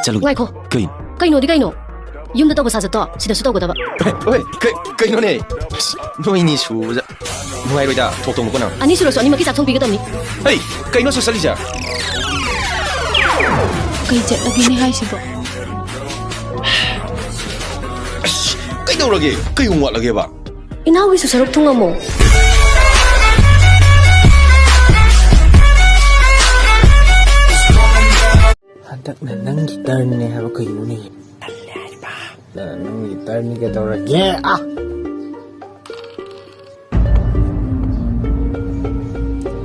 चलो Ngaiko. Kay Kaino di kaino. Yum da tawba sa to. Sida su tawba daba. Oi kay no ne Noi ni su Nuai roida Totong ko na Ani suro so ani makisa thong biga tamni. Hey kay no su salija Kai jet lagi ni hai sibo. Kay daw lagi Kay umwat lagi ba Inawi su sarok thong mo. Handak na nang gitar ni haba kayo ni. Alay ba? Na nang gitar ni ka daw lagi.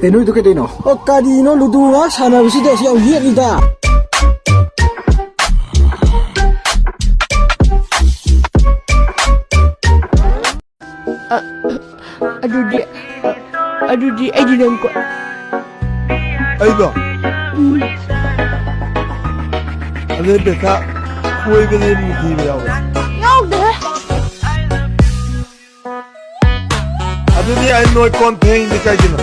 Keno ito kaya no? O kanino luduha sana bisita siya ulit nida. Aduh di ay dinang ko. Ay ba? Ano ba ka? Kuwi ka din mo di yaw. Yaw de. Ano ni ay noy campaign ni kay gina.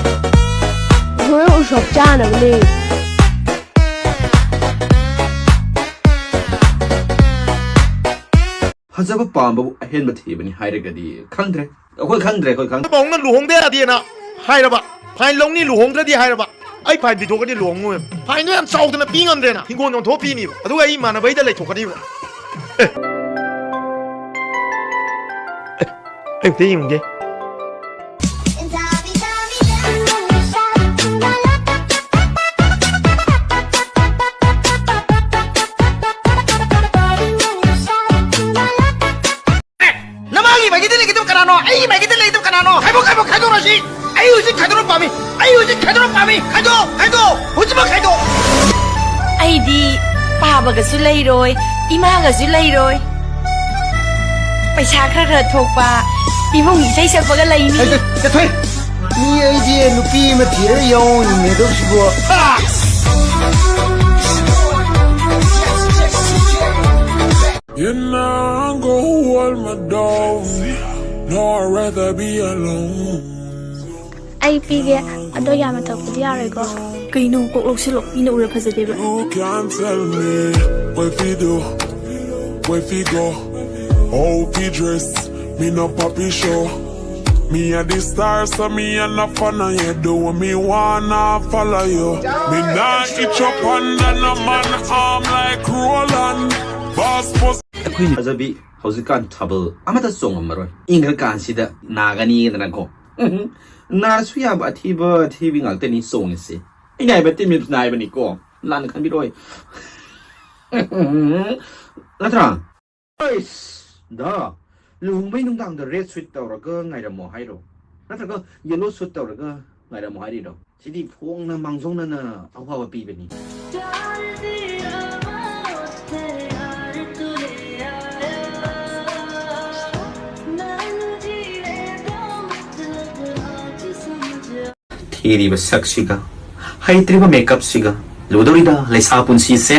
Hoy usap chana ni. Hazaba pambu ahen bathibani hairagadi khangdre khoi khangdre Bong na luhong de adi na. Hai ra ba. Phai long ni luhong de di hai ra ba. Ai phai bi thok ka di luhong mo. Phai no yam chau de na pi ngam de na. Hingon yong tho pi ni. Adu ai ma na bai de lai thok ka di ba. Ai te yong ge. Namagi bagi de gitu kanano. Ai bagi de lai tu kanano. Kai bo kai do ra si. Ai uji kai do pa mi. Ai uji kai do pa mi. Kai do. Uji ma kai do. Ai di paba ga su lei roi ima ga su lei roi paisa khara thokpa imong isai sakpa ga lei ni Ka thoi. Ni ai di nupi ma thira yaw ni do sibo. You know, go hold my dog. No, I'd rather be alone. Ai pige ado yama thakudi yare ko. kaino ko oksilo ina ura phajade ba You can't tell me what we do, where we go, how we dress. Me no papi show. Me a the star, so me a na fan of you. Do me wanna follow you. Me nah itch up under no man arm like Roland. Boss post. Queen Hazabi Hosikan trouble amata song amaro ingra kansida nagani na ko na suya ba thiba thibi ngal te ni song se inai ba timi nai ba ni ko lan khan bi roi latra ois da lung bai nung dang the red sweet tawra ga ngai ra mo hai ro latra ga yellow sweet tawra ga ngai ra mo hai ri do sidi phong na mangjong na awa ba pi ba ni Thiri ba saksiga hai triba makeup siga lodorida lesa punsi se